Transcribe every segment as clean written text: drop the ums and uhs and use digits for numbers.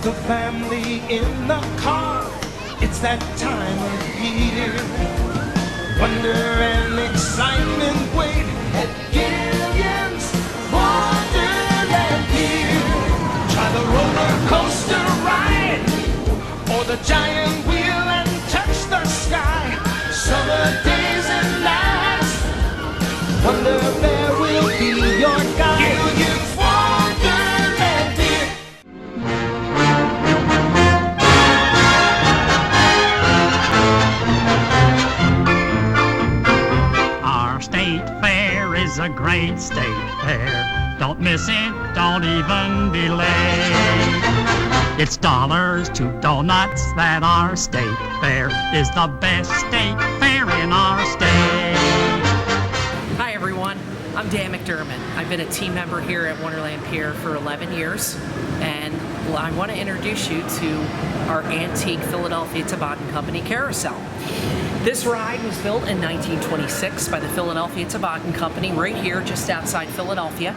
the family in the car. It's that time of year. Wonder and excitement wait at Gillian's Wonderland Pier. Try the roller coaster ride or the giant wheel and touch the sky. Summer days and nights, Wonder Bear will be your guide. Gillian's Wonderland Pier. Our state fair is a great state fair. Don't miss it, don't even delay. It's dollars to donuts that our state fair is the best state fair in our state. Hi everyone, I'm Dan McDermott. I've been a team member here at Wonderland Pier for 11 years, and I want to introduce you to our antique Philadelphia Toboggan Company Carousel. This ride was built in 1926 by the Philadelphia Toboggan Company right here just outside Philadelphia.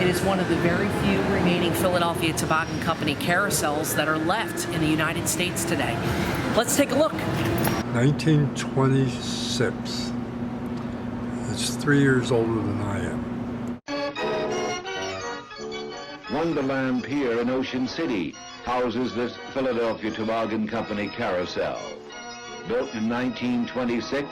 It is one of the very few remaining Philadelphia Toboggan Company carousels that are left in the United States today. Let's take a look. 1926. It's 3 years older than I am. Wonderland Pier in Ocean City houses this Philadelphia Toboggan Company carousel. Built in 1926,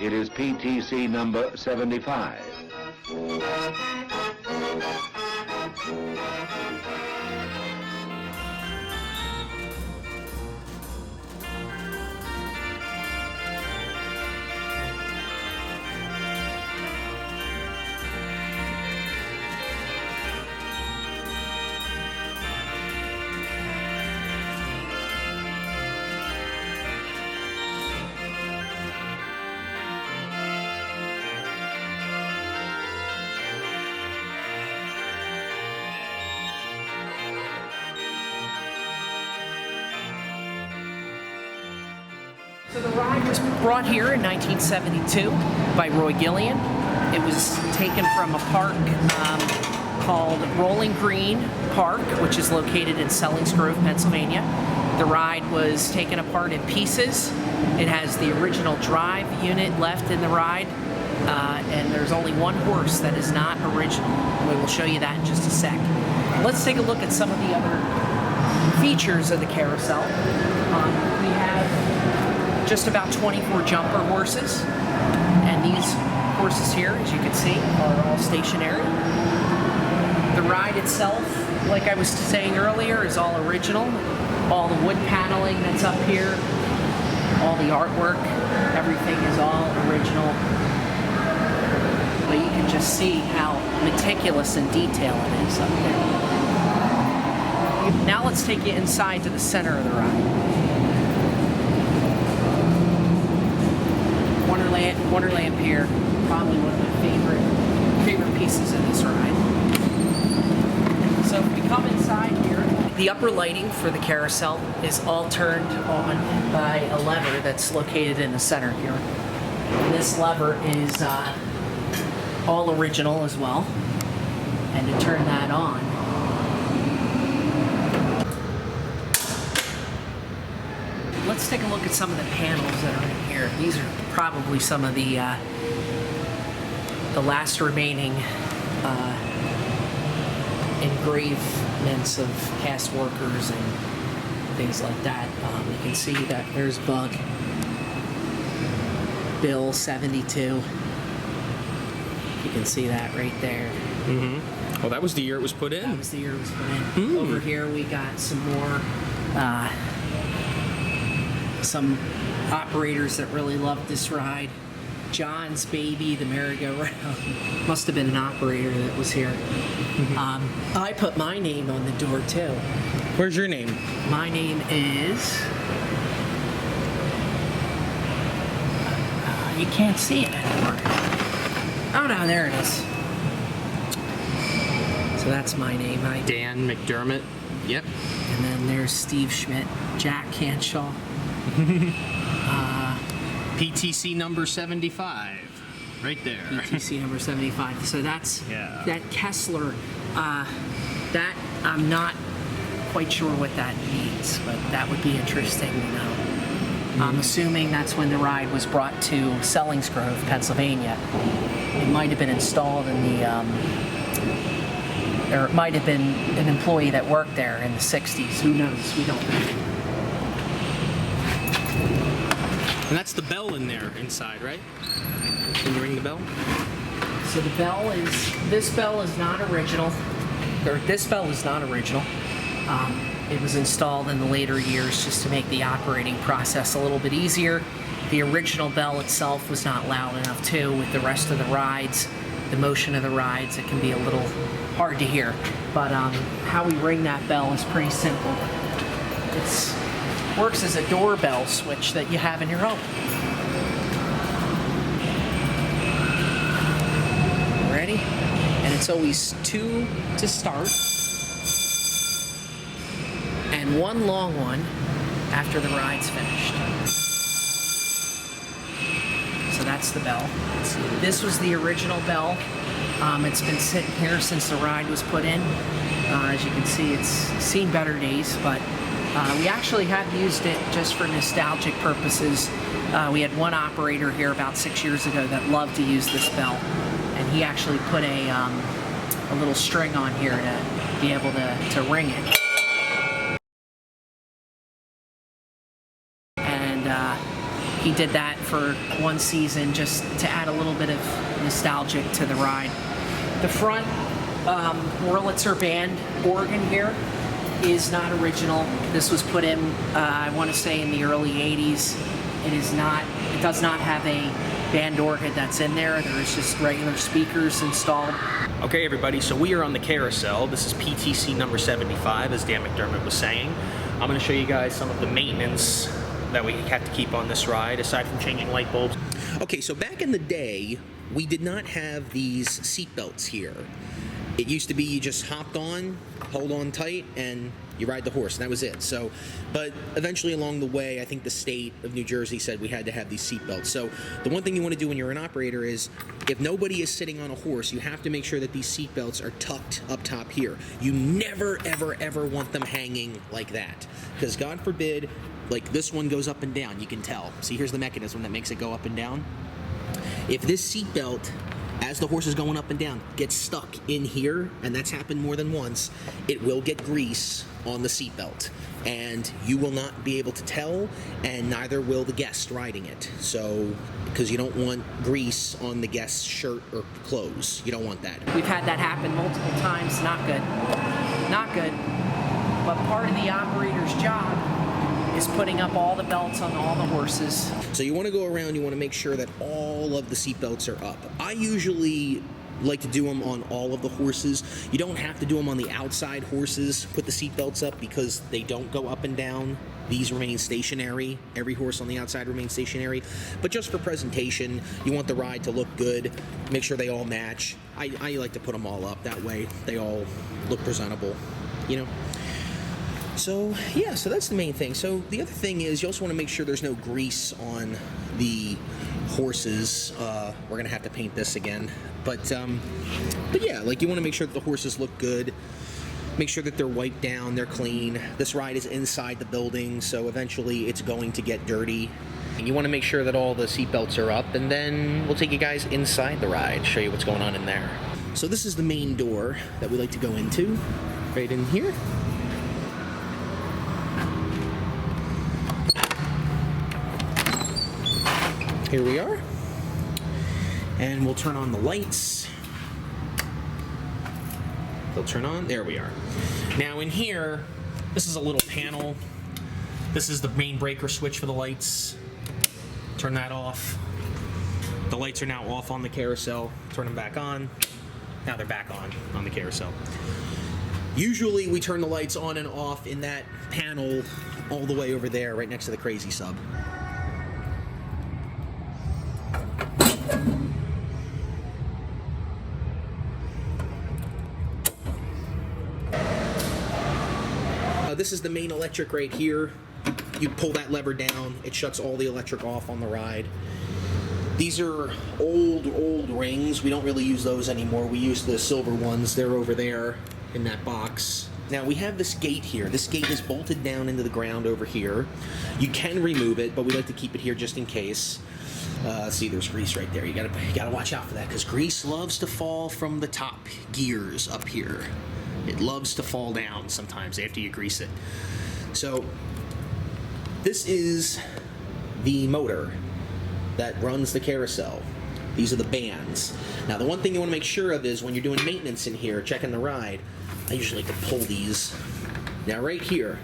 it is PTC number 75. So the ride was brought here in 1972 by Roy Gillian. It was taken from a park called Rolling Green Park, which is located in Sellings Grove, Pennsylvania. The ride was taken apart in pieces. It has the original drive unit left in the ride, and there's only one horse that is not original. We will show you that in just a sec. Let's take a look at some of the other features of the carousel. We have just about 24 jumper horses, and these horses here, as you can see, are all stationary. The ride itself, like I was saying earlier, is all original. All the wood paneling that's up here, all the artwork, everything is all original. But you can just see how meticulous and detailed it is up there. Now let's take you inside to the center of the ride. Wonderland Pier, probably one of my favorite pieces of this ride. So if we come inside here, the upper lighting for the carousel is all turned on by a lever that's located in the center here. And this lever is all original as well. And to turn that on, let's take a look at some of the panels that are in here. These are probably some of the last remaining engravements of past workers and things like that. You can see that there's Bug, Bill 72. You can see that right there. Mm-hmm. Well, that was the year it was put in. That was the year it was put in. Over here we got some more some operators that really loved this ride. John's Baby, the merry-go-round. Must have been an operator that was here. I put my name on the door too. Where's your name? My name is... you can't see it anymore. Oh no, there it is. So that's my name. Dan McDermott. Yep. And then there's Steve Schmidt, Jack Canshaw. PTC number 75. Right there. PTC number 75. So that's Yeah. that Kessler. That I'm not quite sure what that means, but that would be interesting to know. I'm assuming that's when the ride was brought to Sellingsgrove, Pennsylvania. It might have been installed in the, or it might have been an employee that worked there in the 60s. Who knows? We don't know. And that's the bell in there inside, right? Can you ring the bell? So the bell is, this bell is not original, or this bell is not original. It was installed in the later years just to make the operating process a little bit easier. The original bell itself was not loud enough too. With the rest of the rides, the motion of the rides, it can be a little hard to hear. But how we ring that bell is pretty simple. It works as a doorbell switch that you have in your home. Ready? And it's always 2 to start. And 1 long one after the ride's finished. So that's the bell. This was the original bell. It's been sitting here since the ride was put in. As you can see, it's seen better days, but we actually have used it just for nostalgic purposes. We had one operator here about 6 years ago that loved to use this bell, and he actually put a little string on here to be able to ring it. He did that for 1 season just to add a little bit of nostalgic to the ride. The front Wurlitzer band organ here is not original. This was put in, I want to say, in the early 80s. It does not have a band organ that's in there. There's just regular speakers installed. Okay, everybody, so we are on the Carousel. This is PTC number 75, as Dan McDermott was saying. I'm going to show you guys some of the maintenance that we have to keep on this ride, aside from changing light bulbs. Okay, so back in the day, we did not have these seat belts here. It used to be you just hopped on, hold on tight, and you ride the horse, and that was it. So, but eventually along the way, I think the state of New Jersey said we had to have these seat belts. So the one thing you want to do when you're an operator is, if nobody is sitting on a horse, you have to make sure that these seat belts are tucked up top here. You never, ever, ever want them hanging like that, because God forbid, like this one goes up and down, you can tell. See, here's the mechanism that makes it go up and down. If this seat belt, as the horse is going up and down, gets stuck in here, and that's happened more than once, it will get grease on the seat belt, and you will not be able to tell, and neither will the guest riding it. So, because you don't want grease on the guest's shirt or clothes. You don't want that. We've had that happen multiple times. Not good. Not good. But part of the operator's job is putting up all the belts on all the horses. So you want to go around, you want to make sure that all of the seat belts are up. I usually like to do them on all of the horses. You don't have to do them on the outside horses. Put the seat belts up because they don't go up and down. These remain stationary. Every horse on the outside remains stationary. But just for presentation, you want the ride to look good. Make sure they all match. I like to put them all up. That way they all look presentable, you know? So, yeah, so that's the main thing. So the other thing is you also want to make sure there's no grease on the horses. We're going to have to paint this again. But yeah, like you want to make sure that the horses look good. Make sure that they're wiped down, they're clean. This ride is inside the building, so eventually it's going to get dirty. And you want to make sure that all the seat belts are up, and then we'll take you guys inside the ride, show you what's going on in there. So this is the main door that we like to go into, right in here. Here we are, and we'll turn on the lights. They'll turn on, there we are. Now in here, this is a little panel. This is the main breaker switch for the lights. Turn that off. The lights are now off on the carousel. Turn them back on. Now they're back on the carousel. Usually we turn the lights on and off in that panel all the way over there, right next to the crazy sub. This is the main electric right here. You pull that lever down, it shuts all the electric off on the ride. These are old rings. We don't really use those anymore. We use the silver ones. They're over there in that box. Now we have this gate here. This gate is bolted down into the ground over here. You can remove it, but we like to keep it here just in case. See, there's grease right there. You gotta watch out for that, because grease loves to fall from the top gears up here. It loves to fall down sometimes after you grease it. So this is the motor that runs the carousel. These are the bands. Now the one thing you want to make sure of is when you're doing maintenance in here, checking the ride, I usually like to pull these. Now right here,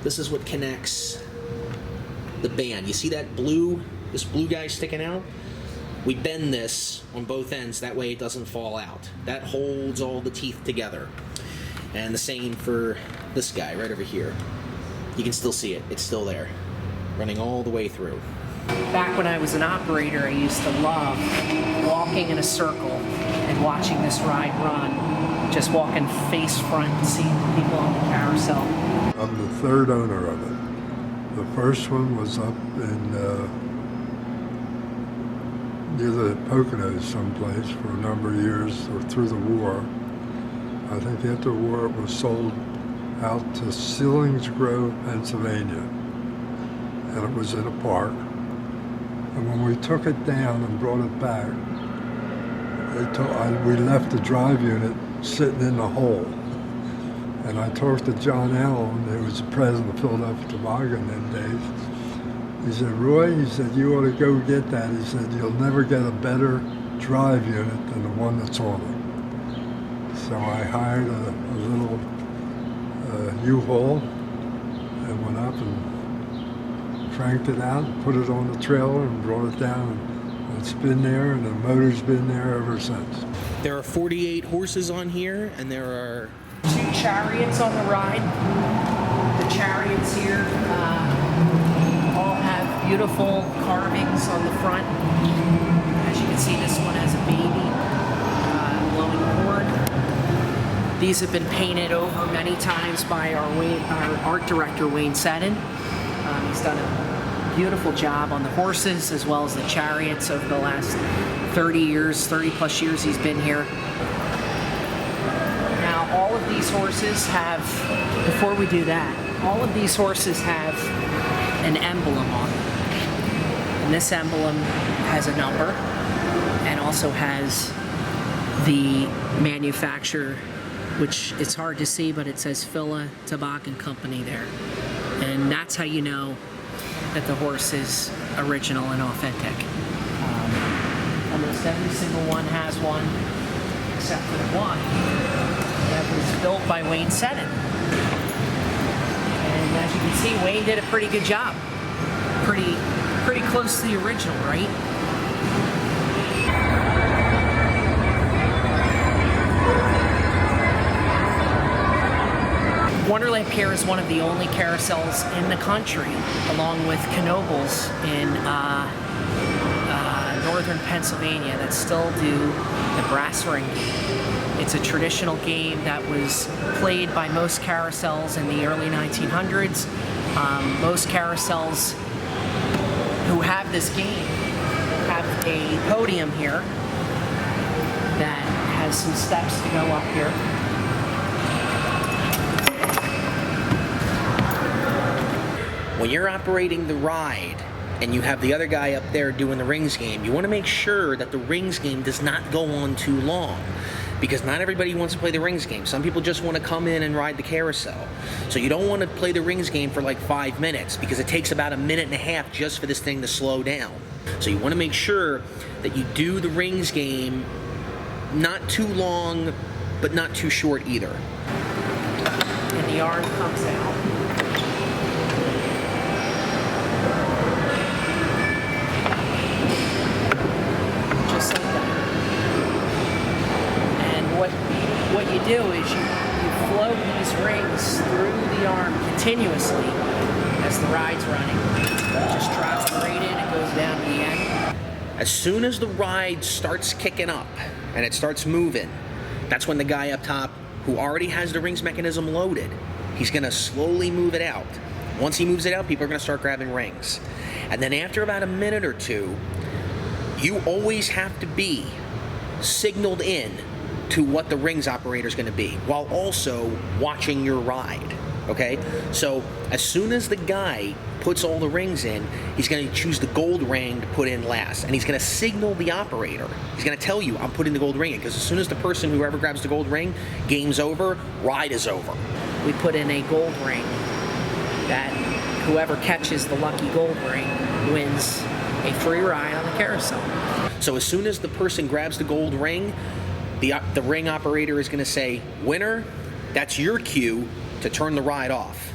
this is what connects the band. You see that blue, this blue guy sticking out? We bend this on both ends, that way it doesn't fall out. That holds all the teeth together. And the same for this guy right over here. You can still see it, it's still there, running all the way through. Back when I was an operator, I used to love walking in a circle and watching this ride run, just walking face front and seeing the people on the carousel. I'm the third owner of it. The first one was up in near the Poconos someplace for a number of years, or through the war. I think after the war it was sold out to Selinsgrove, Pennsylvania, and it was in a park. And when we took it down and brought it back, we left the drive unit sitting in the hole. And I talked to John Allen, who was the president of Philadelphia Toboggan in them days. He said, Roy, he said, you ought to go get that. He said, you'll never get a better drive unit than the one that's on it. So I hired a little U-Haul and went up and cranked it out, and put it on the trailer and brought it down. And it's been there, and the motor's been there ever since. There are 48 horses on here, and there are 2 chariots on the ride. The chariots here all have beautiful carvings on the front. As you can see, this one has a baby blowing cord. These have been painted over many times by our art director, Wayne Seddon. He's done a beautiful job on the horses as well as the chariots over the last 30 plus years he's been here. Now all of these horses have, before we do that, all of these horses have an emblem on them. And this emblem has a number and also has the manufacturer, which it's hard to see, but it says Phila Toboggan Company there. And that's how you know that the horse is original and authentic. Almost every single one has one, except for the one that was built by Wayne Seddon. And as you can see, Wayne did a pretty good job. Pretty close to the original, right? Wonderland Pier is one of the only carousels in the country, along with Knoebels in northern Pennsylvania, that still do the brass ring game. It's a traditional game that was played by most carousels in the early 1900s. Most carousels who have this game have a podium here that has some steps to go up here. When you're operating the ride and you have the other guy up there doing the rings game, you want to make sure that the rings game does not go on too long, because not everybody wants to play the rings game. Some people just want to come in and ride the carousel. So you don't want to play the rings game for like 5 minutes, because it takes about 1.5 minutes just for this thing to slow down. So you want to make sure that you do the rings game not too long, but not too short either. And the arm comes out. Just like that. And what you do is you float these rings through the arm continuously as the ride's running. It just drops right in and goes down to the end. As soon as the ride starts kicking up and it starts moving, that's when the guy up top, who already has the rings mechanism loaded, he's going to slowly move it out. Once he moves it out, people are going to start grabbing rings. And then after about 1 minute or two, you always have to be signaled in to what the rings operator is going to be, while also watching your ride. Okay, so as soon as the guy puts all the rings in, he's going to choose the gold ring to put in last, and he's going to signal the operator. He's going to tell you, I'm putting the gold ring in, because as soon as the person, whoever grabs the gold ring, game's over, ride is over. We put in a gold ring that whoever catches the lucky gold ring wins a free ride on the carousel. So as soon as the person grabs the gold ring, the ring operator is going to say, winner, that's your cue to turn the ride off.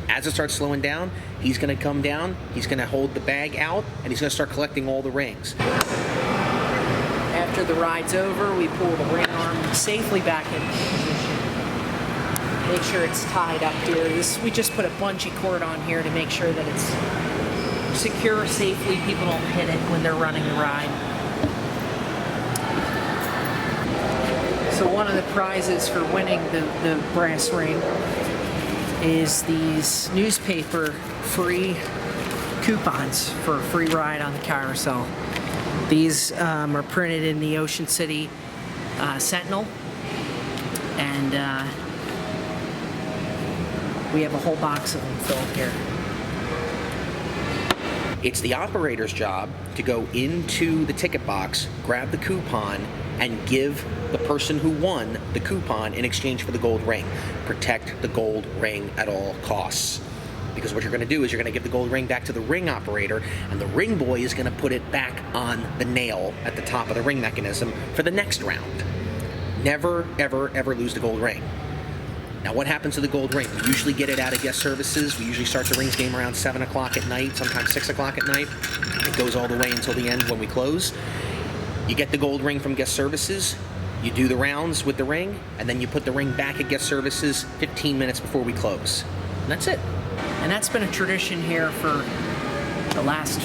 As it starts slowing down, he's going to come down, he's going to hold the bag out, and he's going to start collecting all the rings. After the ride's over, we pull the ring arm safely back into position. Make sure it's tied up here. We just put a bungee cord on here to make sure that it's secure safely. People don't hit it when they're running the ride. So one of the prizes for winning the brass ring is these newspaper free coupons for a free ride on the carousel. These are printed in the Ocean City Sentinel, and we have a whole box of them filled here. It's the operator's job to go into the ticket box, grab the coupon, and give the person who won the coupon in exchange for the gold ring. Protect the gold ring at all costs. Because what you're going to do is you're going to give the gold ring back to the ring operator, and the ring boy is going to put it back on the nail at the top of the ring mechanism for the next round. Never, ever, ever lose the gold ring. Now, what happens to the gold ring? We usually get it out of guest services. We usually start the rings game around 7 o'clock at night, sometimes 6 o'clock at night. It goes all the way until the end when we close. You get the gold ring from guest services, you do the rounds with the ring, and then you put the ring back at guest services 15 minutes before we close. And that's it. And that's been a tradition here for the last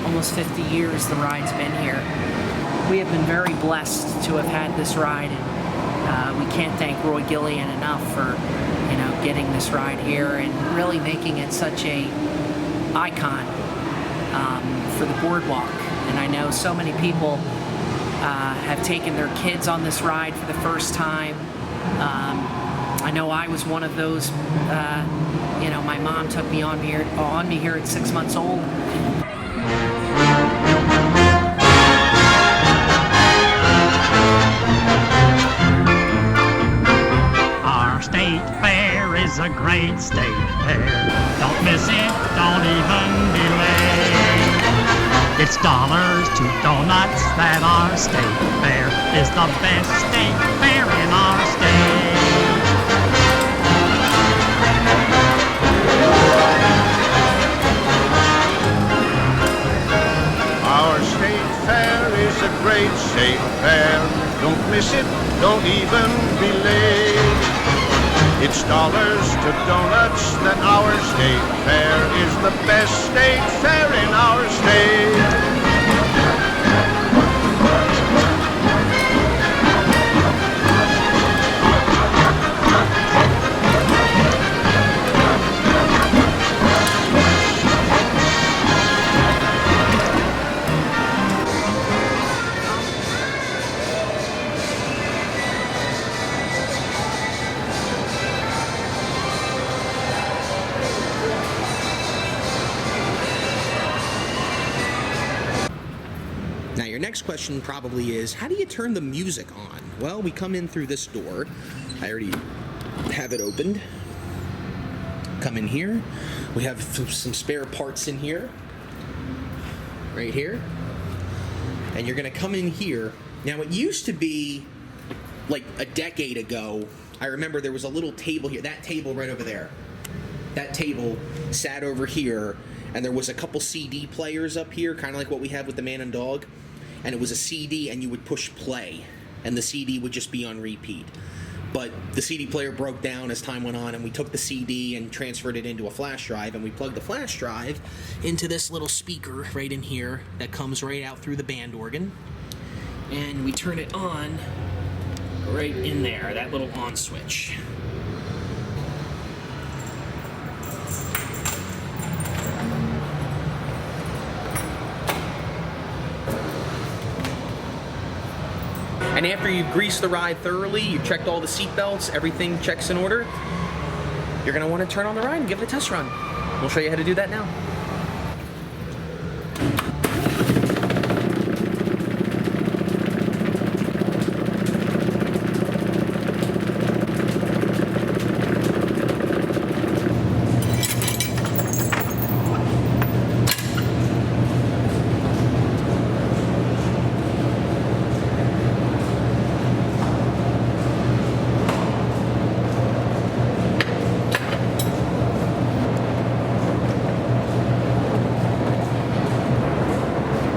almost 50 years the ride's been here. We have been very blessed to have had this ride, and we can't thank Roy Gillian enough for getting this ride here and really making it such a icon for the boardwalk. And I know so many people have taken their kids on this ride for the first time. I know I was one of those. My mom took me on me here at 6 months old. Our state fair is a great state fair. Don't miss it, don't even delay. It's dollars to donuts that our state fair is the best state fair in our state. Our state fair is a great state fair. Don't miss it, don't even be late. It's dollars to donuts that our state fair is the best state fair in our state. Now, your next question probably is, how do you turn the music on? Well, we come in through this door. I already have it opened. Come in here. We have some spare parts in here. Right here. And you're going to come in here. Now, it used to be, like a decade ago, I remember there was a little table here. That table right over there. That table sat over here, and there was a couple CD players up here, kind of like what we have with the Man and Dog. And it was a CD, and you would push play, and the CD would just be on repeat. But the CD player broke down as time went on, and we took the CD and transferred it into a flash drive, and we plugged the flash drive into this little speaker right in here that comes right out through the band organ. And we turn it on right in there, that little on switch. And after you've greased the ride thoroughly, you've checked all the seat belts, everything checks in order, you're going to want to turn on the ride and give it a test run. We'll show you how to do that now.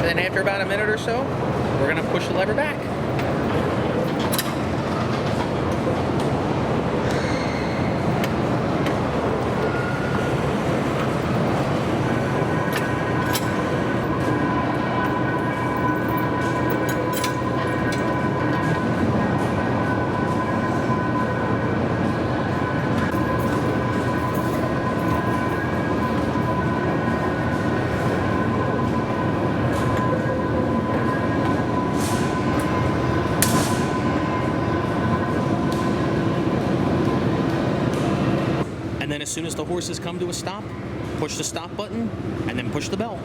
And then after about a minute or so, we're going to push the lever back. And then as soon as the horses come to a stop, push the stop button and then push the bell.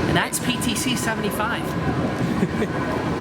And that's PTC 75.